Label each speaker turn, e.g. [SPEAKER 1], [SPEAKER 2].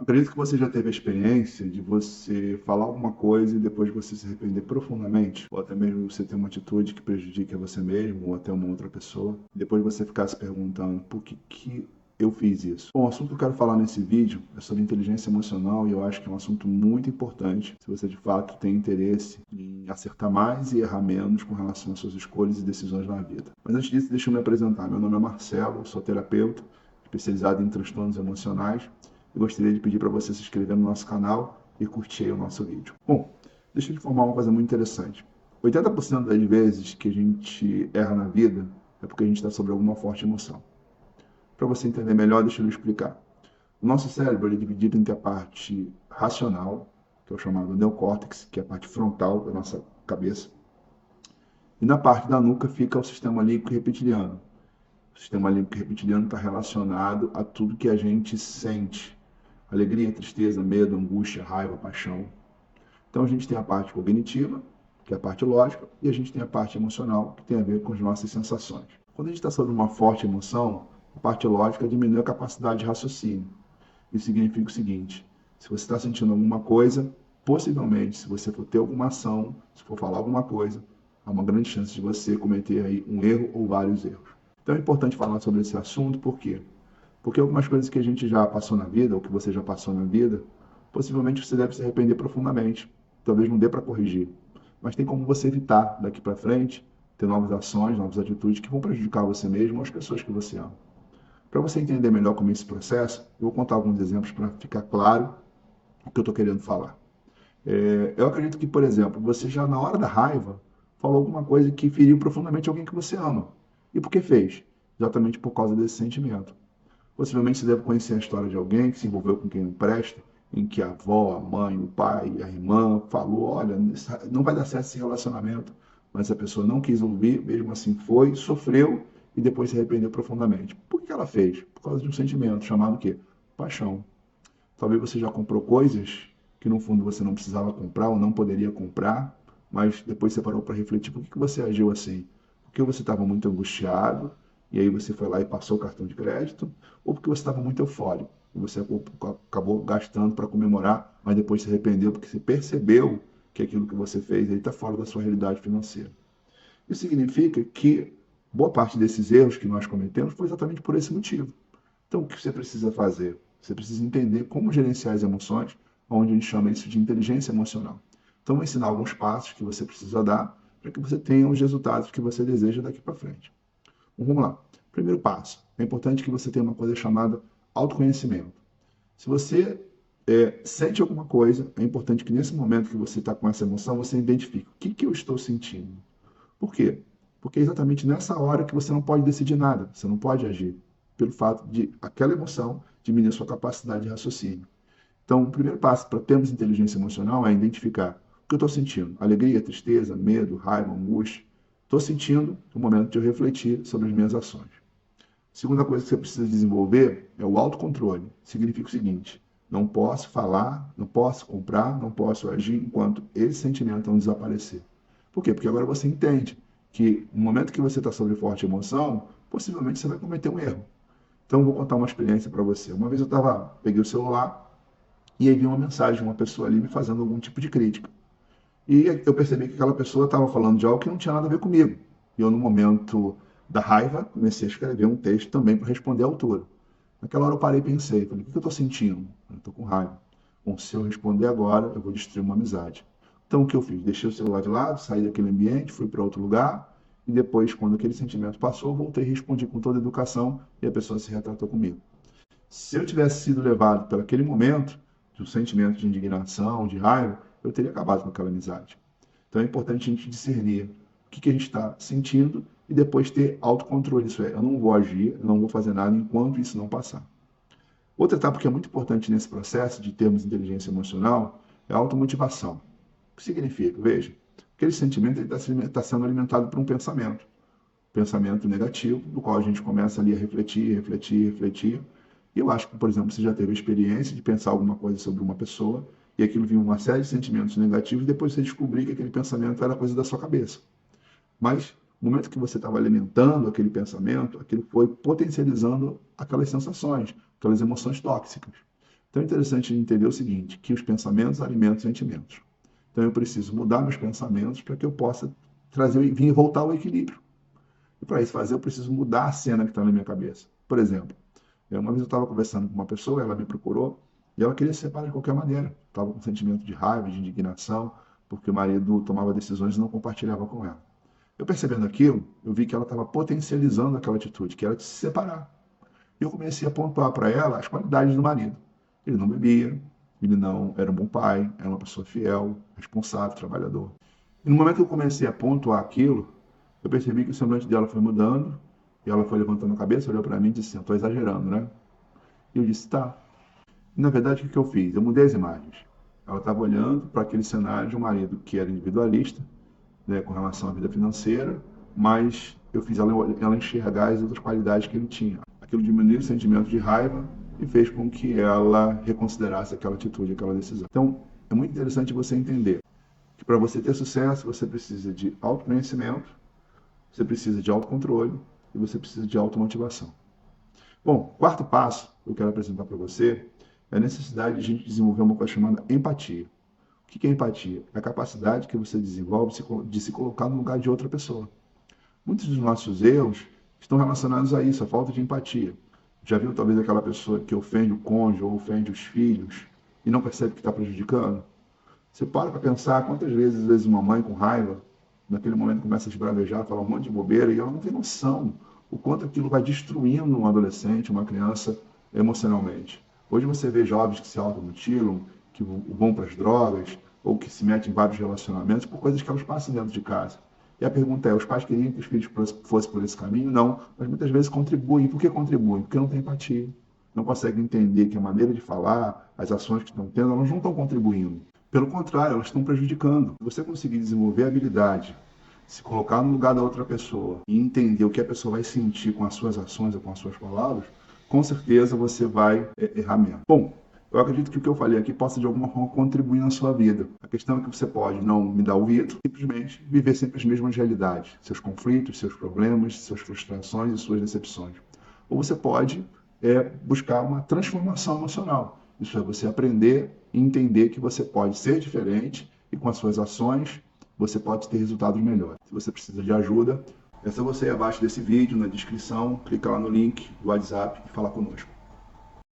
[SPEAKER 1] Acredito que você já teve a experiência de você falar alguma coisa e depois você se arrepender profundamente, ou até mesmo você ter uma atitude que prejudique a você mesmo ou até uma outra pessoa, e depois você ficar se perguntando por que eu fiz isso. Bom, o assunto que eu quero falar nesse vídeo é sobre inteligência emocional e eu acho que é um assunto muito importante se você de fato tem interesse em acertar mais e errar menos com relação às suas escolhas e decisões na vida. Mas antes disso, deixa eu me apresentar. Meu nome é Marcelo, sou terapeuta, especializado em transtornos emocionais. Eu gostaria de pedir para você se inscrever no nosso canal e curtir o nosso vídeo. Bom, deixa eu te informar uma coisa muito interessante. 80% das vezes que a gente erra na vida é porque a gente está sobre alguma forte emoção. Para você entender melhor, deixa eu lhe explicar. O nosso cérebro é dividido entre a parte racional, que é o chamado neocórtex, que é a parte frontal da nossa cabeça, e na parte da nuca fica o sistema límbico reptiliano. O sistema límbico reptiliano está relacionado a tudo que a gente sente. Alegria, tristeza, medo, angústia, raiva, paixão. Então a gente tem a parte cognitiva, que é a parte lógica, e a gente tem a parte emocional, que tem a ver com as nossas sensações. Quando a gente está sob uma forte emoção, a parte lógica diminui a capacidade de raciocínio. Isso significa o seguinte: se você está sentindo alguma coisa, possivelmente, se você for ter alguma ação, se for falar alguma coisa, há uma grande chance de você cometer aí um erro ou vários erros. Então é importante falar sobre esse assunto, por quê? Porque algumas coisas que a gente já passou na vida, ou que você já passou na vida, possivelmente você deve se arrepender profundamente. Talvez não dê para corrigir. Mas tem como você evitar daqui para frente, ter novas ações, novas atitudes que vão prejudicar você mesmo ou as pessoas que você ama. Para você entender melhor como é esse processo, eu vou contar alguns exemplos para ficar claro o que eu estou querendo falar. Eu acredito que, por exemplo, você já na hora da raiva falou alguma coisa que feriu profundamente alguém que você ama. E por que fez? Exatamente por causa desse sentimento. Possivelmente você deve conhecer a história de alguém que se envolveu com quem não presta, em que a avó, a mãe, o pai, a irmã falou, olha, não vai dar certo esse relacionamento, mas a pessoa não quis ouvir, mesmo assim foi, sofreu e depois se arrependeu profundamente. Por que ela fez? Por causa de um sentimento chamado o quê? Paixão. Talvez você já comprou coisas que no fundo você não precisava comprar ou não poderia comprar, mas depois você parou para refletir por que você agiu assim? Porque você estava muito angustiado e aí você foi lá e passou o cartão de crédito, ou porque você estava muito eufórico e você acabou gastando para comemorar, mas depois se arrependeu porque você percebeu que aquilo que você fez está fora da sua realidade financeira. Isso significa que boa parte desses erros que nós cometemos foi exatamente por esse motivo. Então, o que você precisa fazer? Você precisa entender como gerenciar as emoções, onde a gente chama isso de inteligência emocional. Então, vou ensinar alguns passos que você precisa dar para que você tenha os resultados que você deseja daqui para frente. Então, vamos lá. Primeiro passo. É importante que você tenha uma coisa chamada autoconhecimento. Se você sente alguma coisa, é importante que nesse momento que você está com essa emoção, você identifique o que eu estou sentindo. Por quê? Porque é exatamente nessa hora que você não pode decidir nada, você não pode agir, pelo fato de aquela emoção diminuir a sua capacidade de raciocínio. Então, o primeiro passo para termos inteligência emocional é identificar o que eu estou sentindo: alegria, tristeza, medo, raiva, angústia. Estou sentindo o momento de eu refletir sobre as minhas ações. A segunda coisa que você precisa desenvolver é o autocontrole. Significa o seguinte: não posso falar, não posso comprar, não posso agir enquanto esse sentimento não desaparecer. Por quê? Porque agora você entende que no momento que você está sob forte emoção, possivelmente você vai cometer um erro. Então, eu vou contar uma experiência para você. Uma vez peguei o celular e aí vi uma mensagem de uma pessoa ali me fazendo algum tipo de crítica. E eu percebi que aquela pessoa estava falando de algo que não tinha nada a ver comigo. E eu, no momento da raiva, comecei a escrever um texto também para responder à altura. Naquela hora eu parei e pensei, falei, o que eu estou sentindo? Eu estou com raiva. Bom, se eu responder agora, eu vou destruir uma amizade. Então o que eu fiz? Deixei o celular de lado, saí daquele ambiente, fui para outro lugar, e depois, quando aquele sentimento passou, voltei e respondi com toda a educação, e a pessoa se retratou comigo. Se eu tivesse sido levado por aquele momento, de um sentimento de indignação, de raiva, eu teria acabado com aquela amizade. Então é importante a gente discernir o que a gente está sentindo e depois ter autocontrole. Isso é, eu não vou agir, eu não vou fazer nada enquanto isso não passar. Outra etapa que é muito importante nesse processo de termos inteligência emocional é a automotivação. O que significa? Veja, aquele sentimento está sendo alimentado por um pensamento negativo, do qual a gente começa ali a refletir, refletir, refletir. E eu acho que, por exemplo, você já teve a experiência de pensar alguma coisa sobre uma pessoa e aquilo vinha uma série de sentimentos negativos e depois você descobrir que aquele pensamento era coisa da sua cabeça. Mas no momento que você estava alimentando aquele pensamento, aquilo foi potencializando aquelas sensações, aquelas emoções tóxicas. Então é interessante entender o seguinte, que os pensamentos alimentam os sentimentos. Então eu preciso mudar meus pensamentos para que eu possa vir e voltar ao equilíbrio. E para isso fazer, eu preciso mudar a cena que está na minha cabeça. Por exemplo, uma vez eu estava conversando com uma pessoa, ela me procurou e ela queria se separar de qualquer maneira. Estava com um sentimento de raiva, de indignação, porque o marido tomava decisões e não compartilhava com ela. Eu percebendo aquilo, eu vi que ela estava potencializando aquela atitude, que era de se separar. E eu comecei a pontuar para ela as qualidades do marido. Ele não bebia, ele não era um bom pai, era uma pessoa fiel, responsável, trabalhador. E no momento que eu comecei a pontuar aquilo, eu percebi que o semblante dela foi mudando, e ela foi levantando a cabeça, olhou para mim e disse: "Estou exagerando, né?" E eu disse: "Tá." E, na verdade, o que eu fiz? Eu mudei as imagens. Ela estava olhando para aquele cenário de um marido que era individualista, né, com relação à vida financeira, mas eu fiz ela enxergar as outras qualidades que ele tinha. Aquilo diminuiu o sentimento de raiva e fez com que ela reconsiderasse aquela atitude, aquela decisão. Então, é muito interessante você entender que para você ter sucesso, você precisa de autoconhecimento, você precisa de autocontrole e você precisa de automotivação. Bom, quarto passo que eu quero apresentar para você é a necessidade de a gente desenvolver uma coisa chamada empatia. O que é empatia? É a capacidade que você desenvolve de se colocar no lugar de outra pessoa. Muitos dos nossos erros estão relacionados a isso, a falta de empatia. Já viu talvez aquela pessoa que ofende o cônjuge ou ofende os filhos e não percebe que está prejudicando? Você para pensar quantas vezes uma mãe com raiva, naquele momento começa a esbravejar, falar um monte de bobeira e ela não tem noção o quanto aquilo vai destruindo um adolescente, uma criança emocionalmente. Hoje você vê jovens que se automutilam, que vão para as drogas ou que se metem em vários relacionamentos por coisas que elas passam dentro de casa. E a pergunta é, os pais queriam que os filhos fossem por esse caminho? Não, mas muitas vezes contribuem. Por que contribuem? Porque não tem empatia. Não conseguem entender que a maneira de falar, as ações que estão tendo, elas não estão contribuindo. Pelo contrário, elas estão prejudicando. Se você conseguir desenvolver a habilidade, se colocar no lugar da outra pessoa e entender o que a pessoa vai sentir com as suas ações ou com as suas palavras, com certeza você vai errar menos. Bom, eu acredito que o que eu falei aqui possa de alguma forma contribuir na sua vida. A questão é que você pode não me dar ouvido, simplesmente viver sempre as mesmas realidades, seus conflitos, seus problemas, suas frustrações e suas decepções. Ou você pode buscar uma transformação emocional. Isso é você aprender e entender que você pode ser diferente e com as suas ações você pode ter resultados melhores. Se você precisa de ajuda, é só você ir abaixo desse vídeo, na descrição, clica lá no link do WhatsApp e falar conosco.